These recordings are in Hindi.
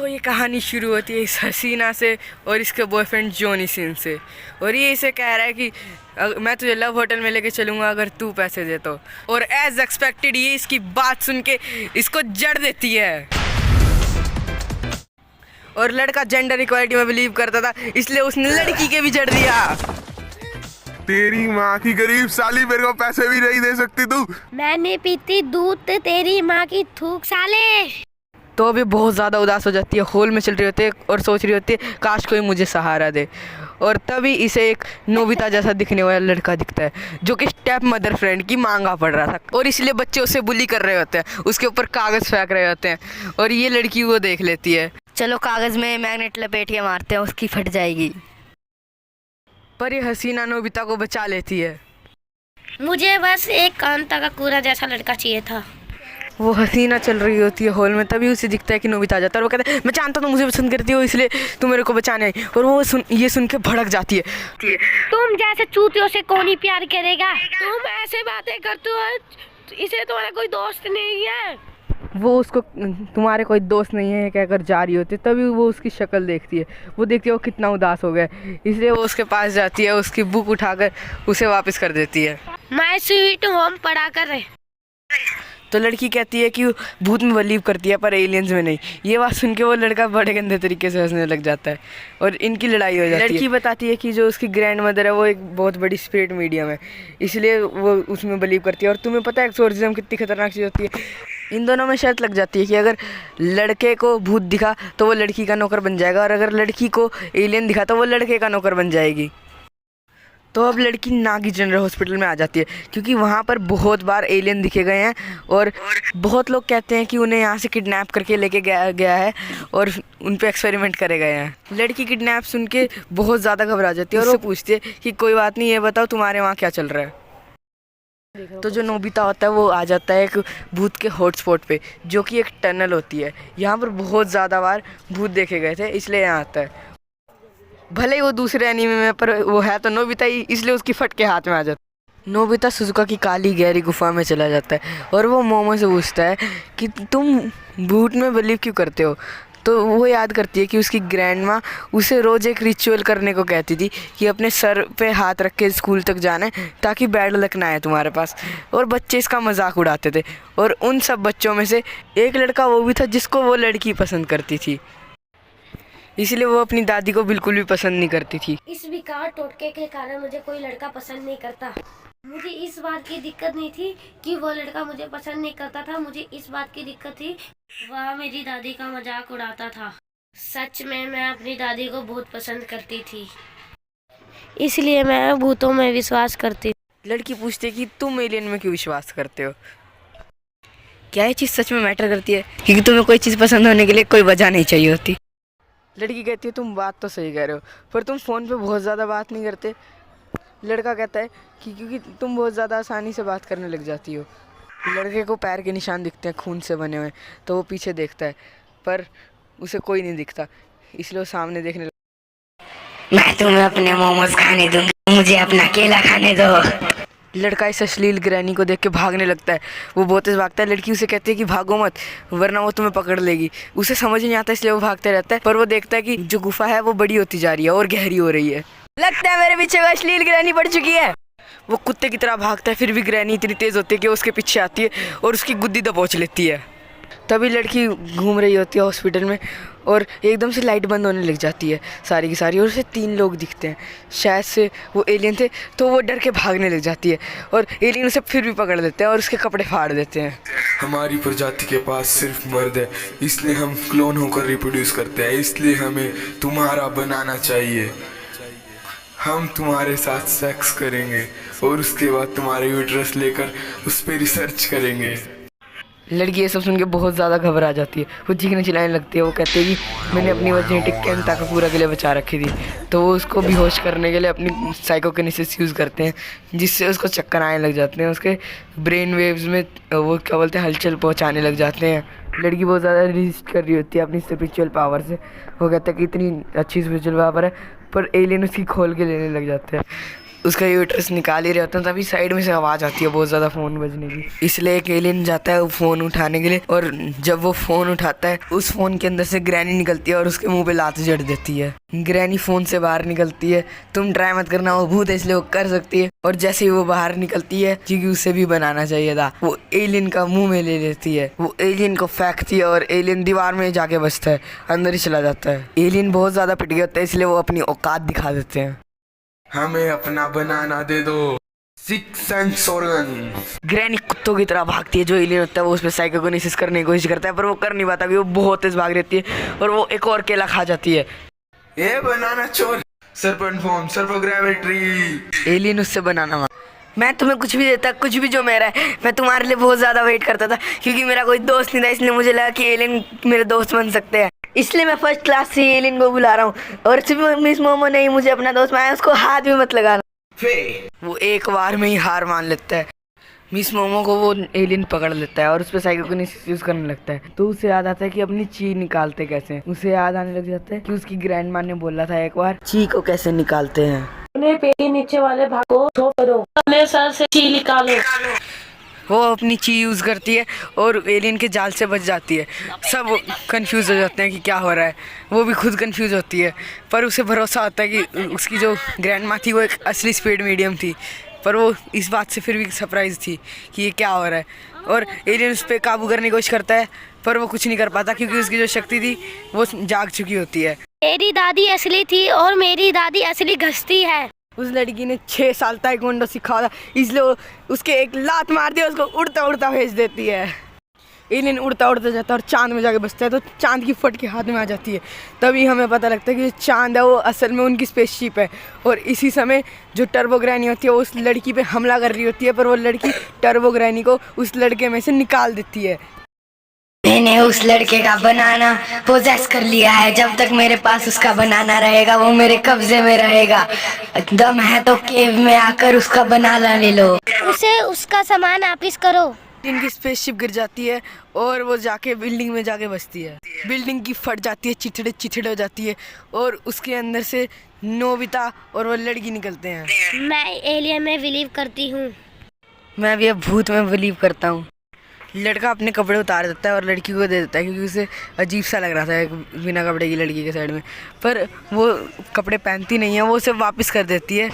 तो ये कहानी शुरू होती है इस हसीना से और इसके बॉयफ्रेंड जॉनी सिन से। और ये इसे कह रहा है कि मैं तुझे लव होटल में लेके चलूँगा अगर तू पैसे दे तो। और एज एक्सपेक्टेड ये इसकी बात सुन के इसको जड़ देती है। और लड़का जेंडर इक्वालिटी में बिलीव करता था, इसलिए उसने लड़की के भी जड़ दिया। तेरी माँ की गरीब साली, मेरे को पैसे भी नहीं दे सकती तू। मैंने पीती दूध तेरी माँ की थूक साले। तो अभी बहुत ज़्यादा उदास हो जाती है, हॉल में चल रही होती है और सोच रही होती है काश कोई मुझे सहारा दे। और तभी इसे एक नोबिता जैसा दिखने वाला लड़का दिखता है जो कि स्टेप मदर फ्रेंड की मांगा पड़ रहा था, और इसलिए बच्चे उसे बुली कर रहे होते हैं, उसके ऊपर कागज़ फेंक रहे होते हैं। और ये लड़की वो देख लेती है, चलो कागज़ में मैग्नेट लपेट के मारते हैं, उसकी फट जाएगी। पर ये हसीना नोबिता को बचा लेती है। मुझे बस एक कांता का कूड़ा जैसा लड़का चाहिए था। वो हसीना चल रही होती है हॉल में, तभी उसे दिखता है कि नोबिता आ जाता है और वो कहता है मैं जानता हूँ मुझे पसंद करती हो, इसलिए तुम मेरे को बचाने आई। और वो ये सुन के भड़क जाती है। तुम जैसे चूतियों से कौन ही प्यार करेगा? तुम ऐसे बातें करते हो, इसलिए तुम्हारा कोई दोस्त नहीं है। वो उसको तुम्हारे कोई दोस्त नहीं है कहकर जा रही होती है, तभी वो उसकी शक्ल देखती है। वो देखती है वो कितना उदास हो गया, इसलिए वो उसके पास जाती है, उसकी बुक उठाकर उसे वापस कर देती है। माय स्वीट होम पढ़ा कर। तो लड़की कहती है कि भूत में बिलीव करती है पर एलियंस में नहीं। ये बात सुन के वो लड़का बड़े गंदे तरीके से हंसने लग जाता है और इनकी लड़ाई हो जाती है। लड़की बताती है कि जो उसकी ग्रैंड मदर है वो एक बहुत बड़ी स्पिरिट मीडियम है, इसलिए वो उसमें बिलीव करती है। और तुम्हें पता है एक्सोर्सिज्म कितनी खतरनाक चीज़ होती है। इन दोनों में शर्त लग जाती है कि अगर लड़के को भूत दिखा तो वो लड़की का नौकर बन जाएगा, और अगर लड़की को एलियन दिखा तो वो लड़के का नौकर बन जाएगी। तो अब लड़की नागी जनरल हॉस्पिटल में आ जाती है क्योंकि वहाँ पर बहुत बार एलियन दिखे गए हैं और बहुत लोग कहते हैं कि उन्हें यहाँ से किडनैप करके लेके गया है और उन पे एक्सपेरिमेंट करे गए हैं। लड़की किडनैप सुन के बहुत ज़्यादा घबरा जाती है और वो पूछती है कि कोई बात नहीं, ये बताओ तुम्हारे वहाँ क्या चल रहा है। तो जो नोबिता होता है वो आ जाता है एक भूत के हॉटस्पॉट पे, जो कि एक टनल होती है। यहाँ पर बहुत ज़्यादा बार भूत देखे गए थे, इसलिए यहाँ आता है। भले ही वो दूसरे एनीमे में, पर वो है तो नोबिता ही, इसलिए उसकी फट के हाथ में आ जाता है। नोबिता सुजुका की काली गहरी गुफा में चला जाता है और वो मोमो से पूछता है कि तुम भूत में बिलीव क्यों करते हो। तो वो याद करती है कि उसकी ग्रैंड माँ उसे रोज़ एक रिचुअल करने को कहती थी कि अपने सर पे हाथ रख के स्कूल तक जाना है ताकि बैड लक ना आए तुम्हारे पास। और बच्चे इसका मजाक उड़ाते थे, और उन सब बच्चों में से एक लड़का वो भी था जिसको वो लड़की पसंद करती थी, इसलिए वो अपनी दादी को बिल्कुल भी पसंद नहीं करती थी। इस विकार टोटके के कारण मुझे कोई लड़का पसंद नहीं करता। मुझे इस बात की दिक्कत नहीं थी कि वो लड़का मुझे पसंद नहीं करता था, मुझे इस बात की दिक्कत थी वह मेरी दादी का मजाक उड़ाता था। सच में मैं अपनी दादी को बहुत पसंद करती थी, इसलिए मैं भूतों में विश्वास करती। लड़की पूछती है कि तुम एलियन में क्यों विश्वास करते हो, क्या ये चीज़ सच में मैटर करती है? क्योंकि तुम्हें कोई चीज़ पसंद होने के लिए कोई वजह नहीं चाहिए होती। लड़की कहती है तुम बात तो सही कह रहे हो, पर तुम फ़ोन पे बहुत ज़्यादा बात नहीं करते। लड़का कहता है कि क्योंकि तुम बहुत ज़्यादा आसानी से बात करने लग जाती हो। लड़के को पैर के निशान दिखते हैं खून से बने हुए, तो वो पीछे देखता है पर उसे कोई नहीं दिखता, इसलिए वो सामने देखने लगता। मैं तुम्हें अपने मोमोज खाने दूंगा, मुझे अपना केला खाने दो। लड़का इस अश्लील ग्रैनी को देख के भागने लगता है। वो बहुत तेज भागता है। लड़की उसे कहती है कि भागो मत वरना वो तुम्हें पकड़ लेगी। उसे समझ नहीं आता इसलिए वो भागते रहता है, पर वो देखता है कि जो गुफा है वो बड़ी होती जा रही है और गहरी हो रही है। लगता है मेरे पीछे वो अश्लील ग्रैनी पड़ चुकी है। वो कुत्ते की तरह भागता है, फिर भी ग्रैनी इतनी तेज होती है कि उसके पीछे आती है और उसकी गुद्दी दबोच लेती है। तभी लड़की घूम रही होती है हॉस्पिटल में और एकदम से लाइट बंद होने लग जाती है सारी की सारी, और उसे 3 लोग दिखते हैं। शायद से वो एलियन थे, तो वो डर के भागने लग जाती है और एलियन उसे फिर भी पकड़ लेते हैं और उसके कपड़े फाड़ देते हैं। हमारी प्रजाति के पास सिर्फ मर्द है, इसलिए हम क्लोन होकर रिप्रोड्यूस करते हैं, इसलिए हमें तुम्हारा बनाना चाहिए। हम तुम्हारे साथ सेक्स करेंगे और उसके बाद तुम्हारे यूट्रस लेकर उस पर रिसर्च करेंगे। लड़की ये सब सुन के बहुत ज़्यादा घबरा जाती है, वो चीखने चिल्लाने लगती है। वो कहती है कि मैंने अपनी जेनेटिक कैंता का पूरा के लिए बचा रखी थी। तो वो उसको बेहोश करने के लिए अपनी साइकोकिनेसिस यूज़ करते हैं, जिससे उसको चक्कर आने लग जाते हैं। उसके ब्रेन वेव्स में वो क्या बोलते हैं हलचल पहुंचाने लग जाते हैं। लड़की बहुत ज़्यादा रिजिस्ट कर रही होती है अपनी स्पिरिचुअल पावर से। वो कहता है कि इतनी अच्छी स्पिरिचुअल पावर है, पर एलियन उसकी खोल के लेने लग जाते हैं। उसका यूट्रस निकाल ही रहे होते हैं तभी साइड में से आवाज़ आती है बहुत ज़्यादा फ़ोन बजने की। इसलिए एक एलियन जाता है वो फ़ोन उठाने के लिए, और जब वो फ़ोन उठाता है उस फ़ोन के अंदर से ग्रैनी निकलती है और उसके मुंह पे लात जड़ देती है। ग्रैनी फ़ोन से बाहर निकलती है, तुम ट्राई मत करना, वो भूत है इसलिए वो कर सकती है। और जैसे ही वो बाहर निकलती है, क्योंकि उसे भी बनाना चाहिए था, वो एलियन का मुंह में ले लेती है, वो एलियन को फेंकती है और एलियन दीवार में जाके बसता है, अंदर ही चला जाता है। एलियन बहुत ज़्यादा पिट गया होता है इसलिए वो अपनी औकात दिखा देते हैं। हमें अपना बनाना दे दो, सिक्स सेंस ऑर्गन। ग्रैनी कुत्तों की तरह भागती है, जो एलियन होता है वो उस पर साइकोकिनेसिस करने की कोशिश करता है पर वो कर नहीं पाता क्योंकि वो बहुत तेज भाग रहती है और वो एक और केला खा जाती है। ये बनाना चोर, सर्पेंट फॉर्म, सर्पो ग्रेविटी। एलियन उससे बनाना मांगा, मैं तुम्हें कुछ भी देता, कुछ भी जो मेरा है। मैं तुम्हारे लिए बहुत ज़्यादा वेट करता था क्योंकि मेरा कोई दोस्त नहीं था, इसलिए मुझे लगा कि एलियन मेरे दोस्त बन सकते हैं, इसलिए मैं फर्स्ट क्लास से एलियन को बुला रहा हूँ। और सिर्फ मिस मोमो नहीं मुझे अपना दोस्त बनाया, उसको हाथ भी मत लगाना। वो एक बार में ही हार मान लेता है। मिस मोमो को वो एलियन पकड़ लेता है और उस पर साइकोकिनेसिस यूज करने लगता है। तो उसे याद आता है कि अपनी ची निकालते कैसे हैं। उसे याद आने लग जाता है कि उसकी ग्रैंड माँ ने बोला था एक बार ची को कैसे निकालते हैं। अपने पेट के नीचे वाले भाग को धो करो, अपने सर से ची निकालो। वो अपनी ची यूज़ करती है और एलियन के जाल से बच जाती है। सब कंफ्यूज हो जाते हैं कि क्या हो रहा है, वो भी खुद कंफ्यूज होती है पर उसे भरोसा होता है कि उसकी जो ग्रैंड माँ थी वो एक असली स्पीड मीडियम थी। पर वो इस बात से फिर भी सरप्राइज थी कि ये क्या हो रहा है, और एलियन उस पर काबू करने की कोशिश करता है पर वो कुछ नहीं कर पाता क्योंकि उसकी जो शक्ति थी वो जाग चुकी होती है। मेरी दादी असली थी और मेरी दादी असली घसती है। उस लड़की ने 6 साल ताइक्वांडो सीखा था इसलिए वो उसके एक लात मार दी, उसको उड़ता उड़ता भेज देती है। एलियन उड़ता उड़ता जाता है और चांद में जाके बसता है, तो चांद की फट के हाथ में आ जाती है। तभी हमें पता लगता है कि चांद है वो असल में उनकी स्पेसशिप है। और इसी समय जो टर्बो ग्रैनी होती है वो उस लड़की पे हमला कर रही होती है, पर वो लड़की टर्बो ग्रैनी को उस लड़के में से निकाल देती है। मैंने उस लड़के का बनाना पोजेस कर लिया है, जब तक मेरे पास उसका बनाना रहेगा वो मेरे कब्जे में रहेगा। दम है तो केव में आकर उसका बनाना ले लो। उसे उसका सामान वापिस करो। इनकी स्पेसशिप गिर जाती है और वो जाके बिल्डिंग में जाके बसती है। बिल्डिंग की फट जाती है, चिथड़े चिथड़े हो जाती है और उसके अंदर से नोबिता और वो लड़की निकलते हैं। मैं एलियन में बिलीव करती हूँ। मैं भी अब भूत में बिलीव करता हूँ। लड़का अपने कपड़े उतार देता है और लड़की को दे देता है क्योंकि उसे अजीब सा लग रहा था एक बिना कपड़े की लड़की के साइड में, पर वो कपड़े पहनती नहीं है, वो उसे वापस कर देती है।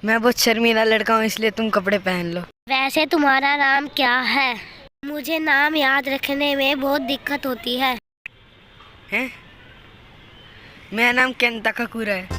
मैं बहुत शर्मीला लड़का हूँ इसलिए तुम कपड़े पहन लो। वैसे तुम्हारा नाम क्या है? मुझे नाम याद रखने में बहुत दिक्कत होती है। हैं? मेरा नाम केंता काकुरा है।